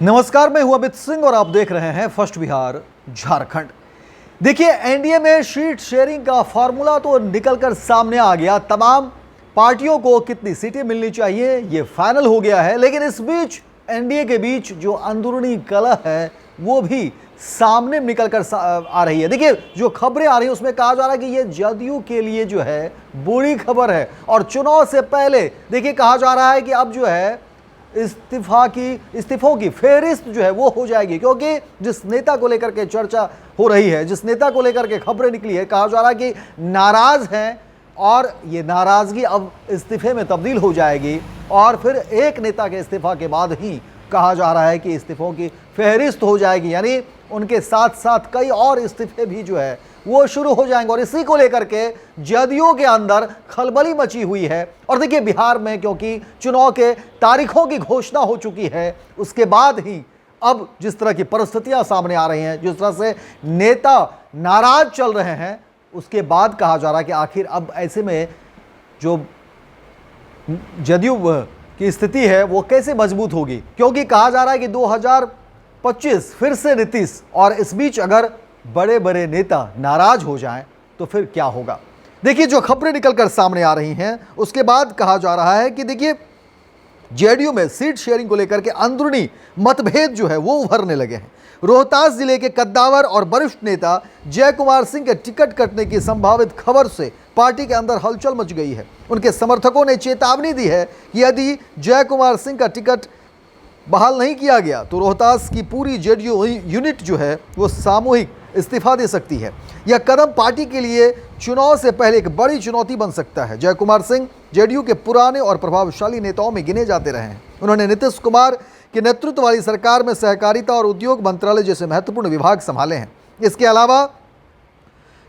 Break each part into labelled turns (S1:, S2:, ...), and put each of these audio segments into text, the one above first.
S1: नमस्कार, मैं हूं अमित सिंह और आप देख रहे हैं फर्स्ट बिहार झारखंड। देखिए, एनडीए में सीट शेयरिंग का फॉर्मूला तो निकलकर सामने आ गया। तमाम पार्टियों को कितनी सीटें मिलनी चाहिए ये फाइनल हो गया है, लेकिन इस बीच एनडीए के बीच जो अंदरूनी कलह है वो भी सामने निकलकर आ रही है। देखिए, जो खबरें आ रही है उसमें कहा जा रहा है कि ये जदयू के लिए जो है बुरी खबर है और चुनाव से पहले देखिए कहा जा रहा है कि अब जो है इस्तीफों की फेहरिस्त जो है वो हो जाएगी, क्योंकि जिस नेता को लेकर के चर्चा हो रही है, जिस नेता को लेकर के खबरें निकली है, कहा जा रहा है कि नाराज हैं और ये नाराजगी अब इस्तीफे में तब्दील हो जाएगी और फिर एक नेता के इस्तीफा के बाद ही कहा जा रहा है कि इस्तीफों की फेहरिस्त हो जाएगी, यानी उनके साथ साथ कई और इस्तीफे भी जो है वो शुरू हो जाएंगे। और इसी को लेकर के जदयू के अंदर खलबली मची हुई है। और देखिए, बिहार में क्योंकि चुनाव के तारीखों की घोषणा हो चुकी है, उसके बाद ही अब जिस तरह की परिस्थितियां सामने आ रही हैं, जिस तरह से नेता नाराज चल रहे हैं, उसके बाद कहा जा रहा है कि आखिर अब ऐसे में जो जदयू की स्थिति है वो कैसे मजबूत होगी, क्योंकि कहा जा रहा है कि 2025 फिर से नीतीश, और इस बीच अगर बड़े बड़े नेता नाराज हो जाएं तो फिर क्या होगा। देखिए, जो खबरें निकलकर सामने आ रही हैं उसके बाद कहा जा रहा है कि देखिए, जेडीयू में सीट शेयरिंग को लेकर के अंदरूनी मतभेद जो है वो उभरने लगे हैं। रोहतास जिले के कद्दावर और वरिष्ठ नेता जय कुमार सिंह के टिकट कटने की संभावित खबर से पार्टी के अंदर हलचल मच गई है। उनके समर्थकों ने चेतावनी दी है कि यदि जय कुमार सिंह का टिकट बहाल नहीं किया गया तो रोहतास की पूरी जेडीयू यूनिट जो है वो सामूहिक इस्तीफा दे सकती है। यह कदम पार्टी के लिए चुनाव से पहले एक बड़ी चुनौती बन सकता है। जय कुमार सिंह जेडीयू के पुराने और प्रभावशाली नेताओं में गिने जाते रहे हैं। उन्होंने नीतीश कुमार के नेतृत्व वाली सरकार में सहकारिता और उद्योग मंत्रालय जैसे महत्वपूर्ण विभाग संभाले हैं। इसके अलावा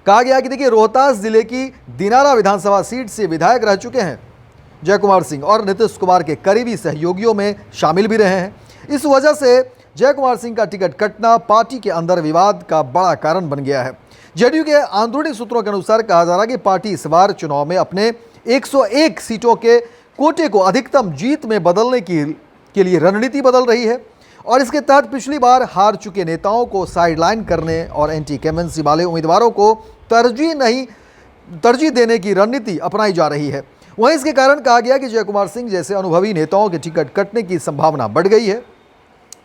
S1: कहा गया कि देखिए, रोहतास जिले की दिनारा विधानसभा सीट से विधायक रह चुके हैं जय कुमार सिंह और नीतीश कुमार के करीबी सहयोगियों में शामिल भी रहे हैं। इस वजह से जय कुमार सिंह का टिकट कटना पार्टी के अंदर विवाद का बड़ा कारण बन गया है। जेडीयू के अंदरूनी सूत्रों के अनुसार कहा जा रहा है कि पार्टी इस बार चुनाव में अपने 101 सीटों के कोटे को अधिकतम जीत में बदलने के लिए रणनीति बदल रही है और इसके तहत पिछली बार हार चुके नेताओं को साइडलाइन करने और एंटी कैमेंसी वाले उम्मीदवारों को तरजीह देने की रणनीति अपनाई जा रही है। वहीं इसके कारण कहा गया कि जय कुमार सिंह जैसे अनुभवी नेताओं के टिकट कटने की संभावना बढ़ गई है।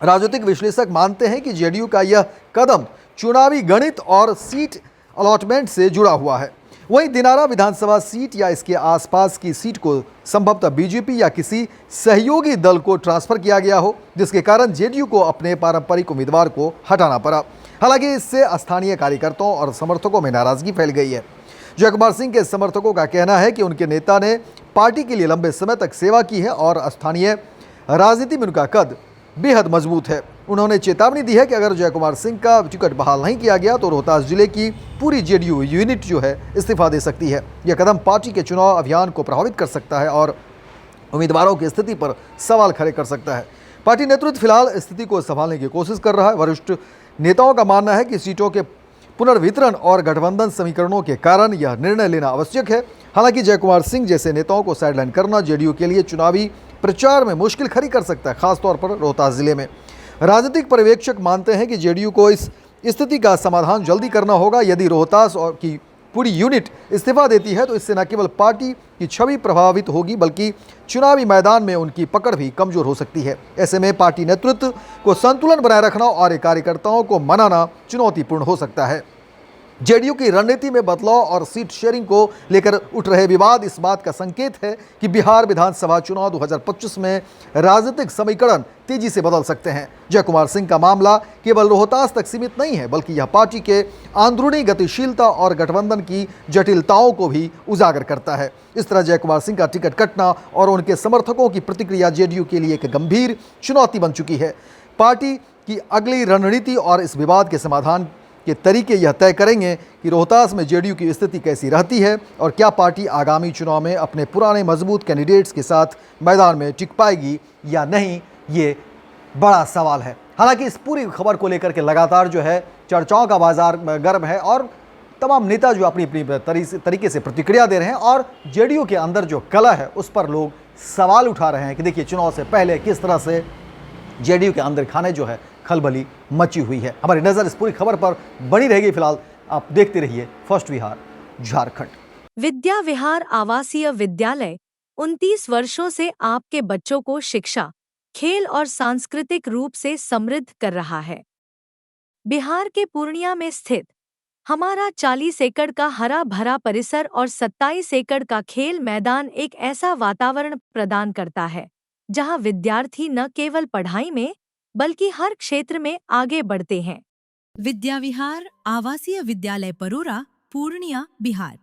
S1: राजनीतिक विश्लेषक मानते हैं कि जेडीयू का यह कदम चुनावी गणित और सीट अलॉटमेंट से जुड़ा हुआ है। वहीं दिनारा विधानसभा सीट या इसके आसपास की सीट को संभवतः बीजेपी या किसी सहयोगी दल को ट्रांसफर किया गया हो, जिसके कारण जेडीयू को अपने पारंपरिक उम्मीदवार को हटाना पड़ा। हालांकि इससे स्थानीय कार्यकर्ताओं और समर्थकों में नाराजगी फैल गई है। जय कुमार सिंह के समर्थकों का कहना है कि उनके नेता ने पार्टी के लिए लंबे समय तक सेवा की है और स्थानीय राजनीति में उनका कद बेहद मजबूत है। उन्होंने चेतावनी दी है कि अगर जय कुमार सिंह का टिकट बहाल नहीं किया गया तो रोहतास जिले की पूरी जेडीयू यूनिट जो है इस्तीफा दे सकती है। यह कदम पार्टी के चुनाव अभियान को प्रभावित कर सकता है और उम्मीदवारों की स्थिति पर सवाल खड़े कर सकता है। पार्टी नेतृत्व फिलहाल स्थिति को संभालने की कोशिश कर रहा है। वरिष्ठ नेताओं का मानना है कि सीटों के पुनर्वितरण और गठबंधन समीकरणों के कारण यह निर्णय लेना आवश्यक है। हालांकि जय कुमार सिंह जैसे नेताओं को साइडलाइन करना जेडीयू के लिए चुनावी प्रचार में मुश्किल खड़ी कर सकता है, खासतौर पर रोहतास जिले में। राजनीतिक पर्यवेक्षक मानते हैं कि जेडीयू को इस स्थिति का समाधान जल्दी करना होगा। यदि रोहतास और की पूरी यूनिट इस्तीफा देती है तो इससे न केवल पार्टी की छवि प्रभावित होगी बल्कि चुनावी मैदान में उनकी पकड़ भी कमजोर हो सकती है। ऐसे में पार्टी नेतृत्व को संतुलन बनाए रखना और कार्यकर्ताओं को मनाना चुनौतीपूर्ण हो सकता है। जेडीयू की रणनीति में बदलाव और सीट शेयरिंग को लेकर उठ रहे विवाद इस बात का संकेत है कि बिहार विधानसभा चुनाव 2025 में राजनीतिक समीकरण तेजी से बदल सकते हैं। जय कुमार सिंह का मामला केवल रोहतास तक सीमित नहीं है, बल्कि यह पार्टी के अंदरूनी गतिशीलता और गठबंधन की जटिलताओं को भी उजागर करता है। इस तरह जय कुमार सिंह का टिकट कटना और उनके समर्थकों की प्रतिक्रिया जेडीयू के लिए एक गंभीर चुनौती बन चुकी है। पार्टी की अगली रणनीति और इस विवाद के समाधान के तरीके यह तय करेंगे कि रोहतास में जेडीयू की स्थिति कैसी रहती है और क्या पार्टी आगामी चुनाव में अपने पुराने मजबूत कैंडिडेट्स के साथ मैदान में टिक पाएगी या नहीं, ये बड़ा सवाल है। हालांकि इस पूरी खबर को लेकर के लगातार जो है चर्चाओं का बाजार गर्म है और तमाम नेता जो अपनी अपनी तरीके से प्रतिक्रिया दे रहे हैं और जेडीयू के अंदर जो कलह है उस पर लोग सवाल उठा रहे हैं कि देखिए, चुनाव से पहले किस तरह से जेडीयू के अंदर खाने जो है खलबली मची हुई है। हमारी नजर इस पूरी खबर पर बनी रहेगी। फिलहाल आप देखते रहिए फर्स्ट विहार झारखंड।
S2: विद्या विहार आवासीय विद्यालय 29 वर्षों से आपके बच्चों को शिक्षा, खेल और सांस्कृतिक रूप से समृद्ध कर रहा है। बिहार के पूर्णिया में स्थित हमारा 40 एकड़ का हरा भरा परिसर और 27 एकड़ का खेल मैदान एक ऐसा वातावरण प्रदान करता है जहां विद्यार्थी न केवल पढ़ाई में बल्कि हर क्षेत्र में आगे बढ़ते हैं।
S3: विद्या विहार आवासीय विद्यालय परोरा, पूर्णिया, बिहार।